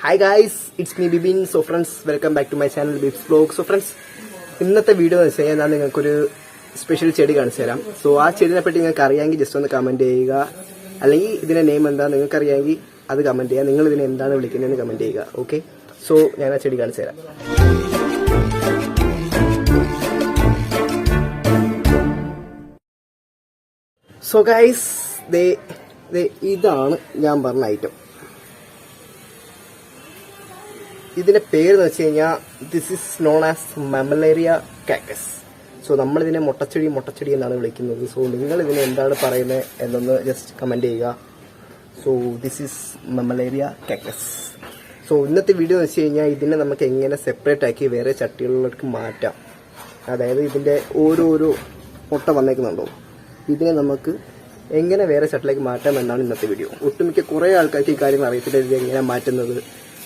Hi guys, it's me Bibin. So friends, welcome back to my channel Bib's Vlog. So friends, ഇന്നത്തെ video എന്ന് വെച്ചാൽ ഞാൻ നിങ്ങൾക്കൊരു special ചെടി കാണിച്ചു തരാം. സോ ആ ചെടിനെ പറ്റി നിങ്ങൾക്ക് അറിയാമെങ്കിൽ ജസ്റ്റ് ഒന്ന് കമന്റ് ചെയ്യുക. അല്ലെങ്കിൽ ഇതിന്റെ നെയിം എന്താ നിങ്ങൾക്ക് അറിയാമെങ്കിൽ അത് കമന്റ് ചെയ്യുക. നിങ്ങൾ ഇതിനെ എന്താണ് വിളിക്കുന്നതെന്ന് കമന്റ് ചെയ്യുക. ഓക്കെ, സോ ഞാൻ ആ ചെടി കാണിച്ചു തരാം. സോ ഗൈസ്, ഇതാണ് ഞാൻ പറഞ്ഞ ഐറ്റം. ഇതിന്റെ പേരെന്ന് വെച്ച് കഴിഞ്ഞാൽ this is known as mammillaria cactus. So നമ്മളിതിനെ മുട്ടച്ചെടി എന്നാണ് വിളിക്കുന്നത്. സോ നിങ്ങൾ ഇതിനെ എന്താണ് പറയുന്നത് എന്നൊന്ന് ജസ്റ്റ് കമന്റ് ചെയ്യുക. So this is mammillaria cactus. So ഇന്നത്തെ വീഡിയോ എന്ന് വെച്ച് കഴിഞ്ഞാൽ ഇതിനെ നമുക്ക് എങ്ങനെ സെപ്പറേറ്റ് ആക്കി വേറെ ചട്ടികളിലേക്ക് മാറ്റാം. അതായത് ഇതിന്റെ ഓരോരോ മുട്ട വന്നേക്കുന്നുണ്ടോ, ഇതിനെ നമുക്ക് എങ്ങനെ വേറെ ചട്ടിലേക്ക് മാറ്റാം എന്നാണ് ഇന്നത്തെ വീഡിയോ. ഒട്ടുമിക്ക കുറേ ആൾക്കാർക്ക് ഈ കാര്യങ്ങൾ അറിയത്തില്ല, ഇത് എങ്ങനെ മാറ്റുന്നത്.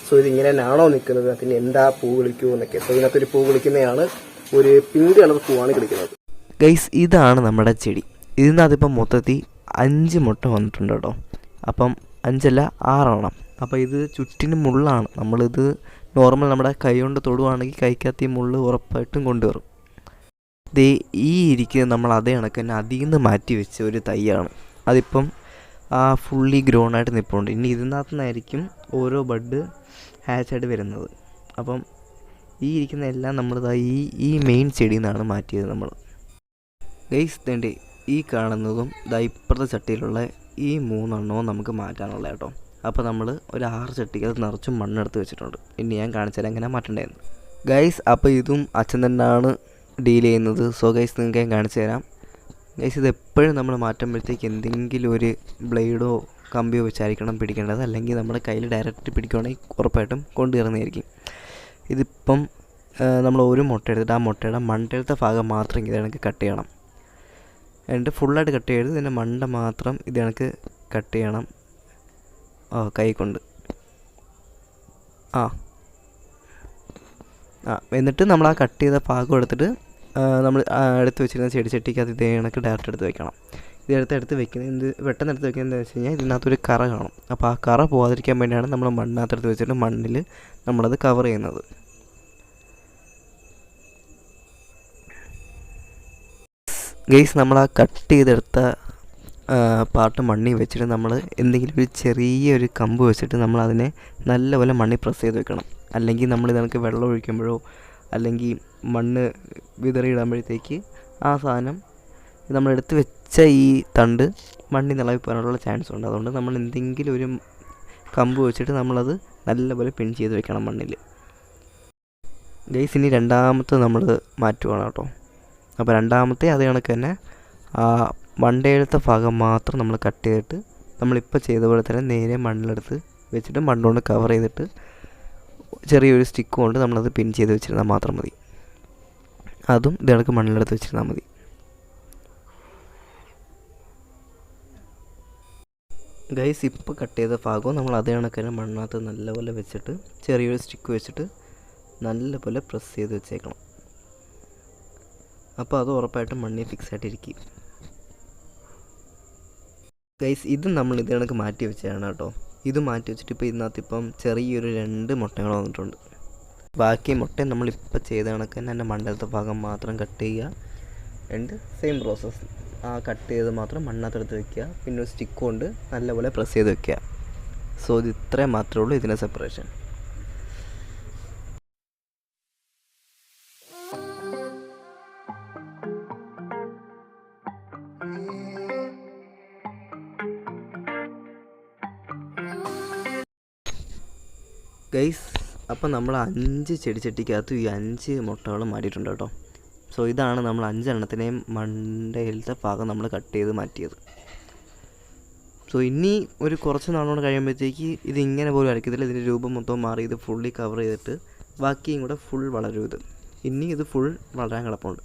സോ ഇതിങ്ങനെ ആണോ നിൽക്കുന്നത്, അതിന് എന്താ പൂ വിളിക്കുമോ എന്നൊക്കെ. സോ ഇതിനകത്തൊരു പൂ വിളിക്കുന്നതാണ്, ഒരു പിങ്ക് കളർ പൂവാണ് കളിക്കുന്നത്. ഗൈസ്, ഇതാണ് നമ്മുടെ ചെടി. ഇതിനകത്തിപ്പം മൊത്തത്തിൽ 5 മുട്ട വന്നിട്ടുണ്ട് കേട്ടോ. അപ്പം 5 അല്ല 6 അപ്പോൾ ഇത് ചുറ്റിനും മുള്ളാണ്. നമ്മളിത് നോർമൽ നമ്മുടെ കൈ കൊണ്ട് തൊടുവാണെങ്കിൽ കൈക്കകത്ത് ഈ മുള്ള് ഉറപ്പായിട്ടും കൊണ്ടുവരും. ദേ ഈ ഇരിക്കുന്നത് നമ്മൾ അതേ കണക്ക് തന്നെ അതിൽ നിന്ന് മാറ്റി വെച്ച ഒരു തൈയാണ്. അതിപ്പം ഫുള്ളി ഗ്രോൺ ആയിട്ട് നിൽപ്പുണ്ട്. ഇനി ഇതിനകത്തു നിന്നായിരിക്കും ഓരോ ബഡ് ഹാച്ചായിട്ട് വരുന്നത്. അപ്പം ഈ ഇരിക്കുന്ന എല്ലാം നമ്മൾ ഈ മെയിൻ ചെടിയിൽ നിന്നാണ് മാറ്റിയത് നമ്മൾ. ഗൈസ്, തേണ്ടേ ഈ കാണുന്നതും ഇപ്പുറത്തെ ചട്ടിയിലുള്ള ഈ 3 നമുക്ക് മാറ്റാനുള്ള കേട്ടോ. അപ്പോൾ നമ്മൾ ഒരു 6 ചട്ടിക്കകത്ത് നിറച്ചും മണ്ണെടുത്ത് വെച്ചിട്ടുണ്ട്. ഇനി ഞാൻ കാണിച്ചാൽ എങ്ങനെ മാറ്റേണ്ടതെന്ന്. ഗൈസ്, അപ്പോൾ ഇതും അച്ഛൻ തന്നെയാണ് ഡീൽ ചെയ്യുന്നത്. സോ ഗൈസ്, നിങ്ങൾക്ക് ഞാൻ കാണിച്ചു തരാം. ഗൈസ്, ഇത് എപ്പോഴും നമ്മൾ മാറ്റുമ്പോഴത്തേക്ക് എന്തെങ്കിലും ഒരു ബ്ലേഡോ കമ്പിയോ വെച്ചായിരിക്കണം പിടിക്കേണ്ടത്. അല്ലെങ്കിൽ നമ്മുടെ കയ്യിൽ ഡയറക്റ്റ് പിടിക്കുകയാണെങ്കിൽ ഉറപ്പായിട്ടും കൊണ്ടുവരുന്നതായിരിക്കും. ഇതിപ്പം നമ്മൾ ഒരു മുട്ട എടുത്തിട്ട് ആ മുട്ടയുടെ മണ്ടയിലത്തെ ഭാഗം മാത്രം ഇത് കണക്ക് കട്ട് ചെയ്യണം. എന്നിട്ട് ഫുള്ളായിട്ട് കട്ട് ചെയ്ത് ഇതിൻ്റെ മണ്ട മാത്രം ഇത് കണക്ക് കട്ട് ചെയ്യണം കൈ കൊണ്ട്. എന്നിട്ട് നമ്മൾ ആ കട്ട് ചെയ്ത ഭാഗം എടുത്തിട്ട് നമ്മൾ എടുത്ത് വെച്ചിരുന്ന ചെടിച്ചട്ടിക്ക് അത് ഇതേ കണക്ക് ഡയറക്റ്റ് എടുത്ത് വെക്കണം. എടുത്ത് വെക്കുന്നത് പെട്ടെന്ന് എടുത്ത് വെക്കുന്നത് എന്താ വെച്ച് കഴിഞ്ഞാൽ ഇതിനകത്തൊരു കറ കാണും. അപ്പോൾ ആ കറ പോകാതിരിക്കാൻ വേണ്ടിയാണ് നമ്മൾ മണ്ണിനകത്തെടുത്ത് വെച്ചിട്ട് മണ്ണിൽ നമ്മളത് കവർ ചെയ്യുന്നത്. ഗൈസ്, നമ്മൾ ആ കട്ട് ചെയ്തെടുത്ത പാർട്ട് മണ്ണിൽ വെച്ചിട്ട് നമ്മൾ എന്തെങ്കിലും ഒരു ചെറിയൊരു കമ്പ് വെച്ചിട്ട് നമ്മളതിനെ നല്ലപോലെ മണ്ണിൽ പ്രസ് ചെയ്ത് വെക്കണം. അല്ലെങ്കിൽ നമ്മൾ ഇതിനകത്ത് വെള്ളം ഒഴിക്കുമ്പോഴോ അല്ലെങ്കിൽ മണ്ണ് വിതറിയിടുമ്പോഴത്തേക്ക് ആ സാധനം നമ്മളെടുത്ത് വെച്ച ഈ തണ്ട് മണ്ണിൽ നിളവി പോകാനുള്ള ചാൻസ് ഉണ്ട്. അതുകൊണ്ട് നമ്മൾ എന്തെങ്കിലും ഒരു കമ്പ് വെച്ചിട്ട് നമ്മളത് നല്ലപോലെ പിൻ ചെയ്ത് വെക്കണം മണ്ണിൽ. ഗൈസ്, ഇനി രണ്ടാമത്തെ നമ്മൾ മാറ്റുവാണ് കേട്ടോ. അപ്പോൾ രണ്ടാമത്തെ അത് കണക്ക് തന്നെ ആ മണ്ടയിലത്തെ ഭാഗം മാത്രം നമ്മൾ കട്ട് ചെയ്തിട്ട് നമ്മളിപ്പോൾ ചെയ്ത പോലെ തന്നെ നേരെ മണ്ണിലെടുത്ത് വെച്ചിട്ട് മണ്ണുകൊണ്ട് കവർ ചെയ്തിട്ട് ചെറിയൊരു സ്റ്റിക്ക് കൊണ്ട് നമ്മളത് പിൻ ചെയ്ത് വെച്ചിരുന്നാൽ മാത്രം മതി. അതും ഇത് കണക്ക് മണ്ണിലെടുത്ത് വെച്ചിരുന്നാൽ മതി. ഗൈസ്, ഇപ്പോൾ കട്ട് ചെയ്ത ഭാഗവും നമ്മൾ അതേ കണക്ക് തന്നെ മണ്ണിനകത്ത് നല്ലപോലെ വെച്ചിട്ട് ചെറിയൊരു സ്റ്റിക്ക് വെച്ചിട്ട് നല്ലപോലെ പ്രസ് ചെയ്ത് വെച്ചേക്കണം. അപ്പോൾ അത് ഉറപ്പായിട്ടും മണ്ണിൽ ഫിക്സ് ആയിട്ടിരിക്കും. ഗൈസ്, ഇത് നമ്മൾ ഇത് കണക്ക് മാറ്റി വെച്ചതാണ് കേട്ടോ. ഇത് മാറ്റി വെച്ചിട്ട് ഇപ്പോൾ ഇതിനകത്തിപ്പം ചെറിയൊരു 2 മുട്ടകൾ വന്നിട്ടുണ്ട്. ബാക്കി മുട്ട നമ്മളിപ്പോൾ ചെയ്ത കണക്ക് തന്നെ എൻ്റെ മണ്ടലത്തെ ഭാഗം മാത്രം കട്ട് ചെയ്യുക. ആൻഡ് സെയിം പ്രോസസ്സ്, ആ കട്ട് ചെയ്ത് മാത്രം മണ്ണകത്തെടുത്ത് വെക്കുക. പിന്നെ ഒരു സ്റ്റിക്ക് കൊണ്ട് നല്ലപോലെ പ്രസ് ചെയ്ത് വെക്കുക. സോ ഇത് ഇത്രയും മാത്രമേ ഉള്ളൂ ഇതിൻ്റെ സെപ്പറേഷൻ. ഗൈസ്, അപ്പോൾ നമ്മൾ 5 ചെടിച്ചട്ടിക്കകത്ത് ഈ 5 മുട്ടകൾ മാറ്റിയിട്ടുണ്ട് കേട്ടോ. സോ ഇതാണ് നമ്മൾ 5 എണ്ണത്തിനെയും മണ്ടയിലത്തെ ഭാഗം നമ്മൾ കട്ട് ചെയ്ത് മാറ്റിയത്. സോ ഇനി ഒരു കുറച്ച് നാളോട് കഴിയുമ്പോഴത്തേക്ക് ഇത് ഇങ്ങനെ പോലും അരക്കത്തില്ല. ഇതിൻ്റെ രൂപം മൊത്തം മാറി ഇത് ഫുള്ളി കവർ ചെയ്തിട്ട് ബാക്കിയും കൂടെ ഫുൾ വളരും. ഇനി ഇത് ഫുൾ വളരാൻ കിടപ്പുണ്ട്.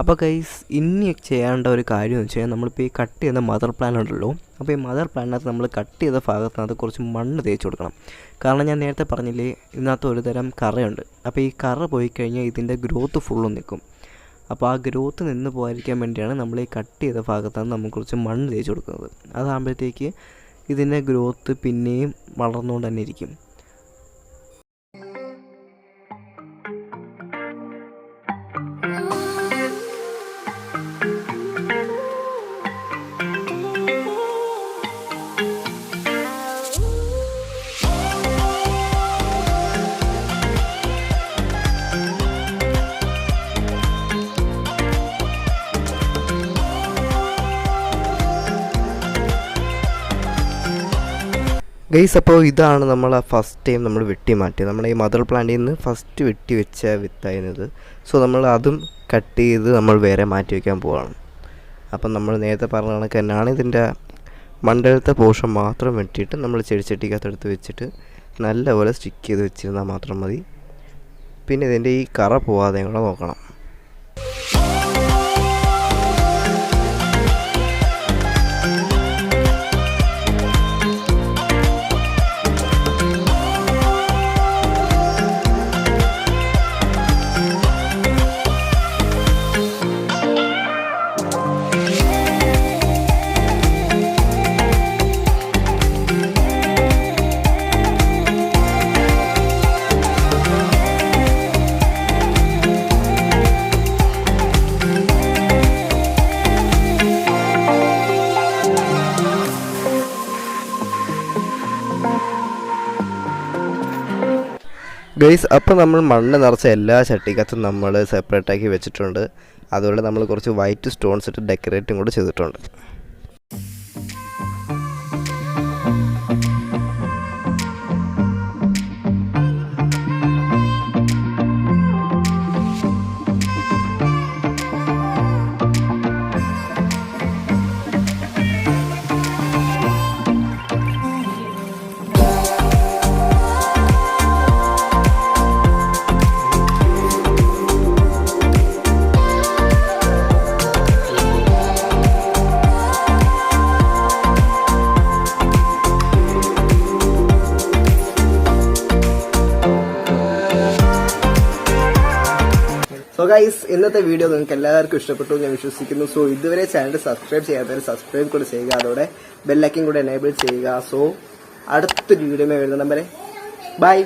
അപ്പോൾ ഗൈസ്, ഇനി ചെയ്യേണ്ട ഒരു കാര്യം എന്ന് വെച്ച് കഴിഞ്ഞാൽ നമ്മളിപ്പോൾ ഈ കട്ട് ചെയ്യുന്ന മദർ പ്ലാന്റ് ഉണ്ടല്ലോ. അപ്പോൾ ഈ മദർ പ്ലാന്റിനകത്ത് നമ്മൾ കട്ട് ചെയ്ത ഭാഗത്തിനകത്ത് കുറച്ച് മണ്ണ് തേച്ച് കൊടുക്കണം. കാരണം ഞാൻ നേരത്തെ പറഞ്ഞില്ലേ, ഇതിനകത്ത് ഒരു തരം കറയുണ്ട്. അപ്പോൾ ഈ കറ പോയി കഴിഞ്ഞാൽ ഇതിൻ്റെ ഗ്രോത്ത് ഫുള്ളും നിൽക്കും. അപ്പോൾ ആ ഗ്രോത്ത് നിന്ന് പോകാതിരിക്കാൻ വേണ്ടിയാണ് നമ്മൾ ഈ കട്ട് ചെയ്ത ഭാഗത്താണ് നമ്മൾ കുറച്ച് മണ്ണ് തേച്ച് കൊടുക്കുന്നത്. അതാകുമ്പോഴത്തേക്ക് ഇതിൻ്റെ ഗ്രോത്ത് പിന്നെയും വളർന്നുകൊണ്ട് തന്നെ ഇരിക്കും. ഗൈസ്, അപ്പോൾ ഇതാണ് നമ്മൾ ഫസ്റ്റ് ടൈം നമ്മൾ വെട്ടി മാറ്റിയത്. നമ്മുടെ ഈ മദർ പ്ലാന്റിൽ നിന്ന് ഫസ്റ്റ് വെട്ടി വെച്ച വിത്തായിരുന്നത്. സോ നമ്മൾ അതും കട്ട് ചെയ്ത് നമ്മൾ വേറെ മാറ്റി വയ്ക്കാൻ പോവുകയാണ്. അപ്പം നമ്മൾ നേരത്തെ പറഞ്ഞ കണക്ക് തന്നെയാണ്, ഇതിൻ്റെ മണ്ടലത്തെ പോർഷൻ മാത്രം വെട്ടിയിട്ട് നമ്മൾ ചെടിച്ചട്ടിക്കകത്തെടുത്ത് വെച്ചിട്ട് നല്ലപോലെ സ്റ്റിക്ക് ചെയ്ത് വെച്ചിരുന്നാൽ മാത്രം മതി. പിന്നെ ഇതിൻ്റെ ഈ കറ പോവാതെ കൂടെ നോക്കണം. ഗൈസ്, അപ്പോൾ നമ്മൾ മണ്ണ് നിറച്ച എല്ലാ ചട്ടിക്കകത്തും നമ്മൾ സെപ്പറേറ്റാക്കി വെച്ചിട്ടുണ്ട്. അതുപോലെ നമ്മൾ കുറച്ച് വൈറ്റ് സ്റ്റോൺസ് ഇട്ട് ഡെക്കറേറ്റും കൂടെ ചെയ്തിട്ടുണ്ട്. സോ ഗൈസ്, ഇന്നത്തെ വീഡിയോ നിങ്ങൾക്ക് എല്ലാവർക്കും ഇഷ്ടപ്പെട്ടു ഞാൻ വിശ്വസിക്കുന്നു. സോ ഇതുവരെ ചാനൽ സബ്സ്ക്രൈബ് ചെയ്യാത്തവർ സബ്സ്ക്രൈബ് കൂടെ ചെയ്യുക, അതോടെ ബെല്ലൈക്കൻ കൂടെ എനേബിൾ ചെയ്യുക. സോ അടുത്തൊരു വീഡിയോ വരുന്ന നമ്പരെ ബൈ.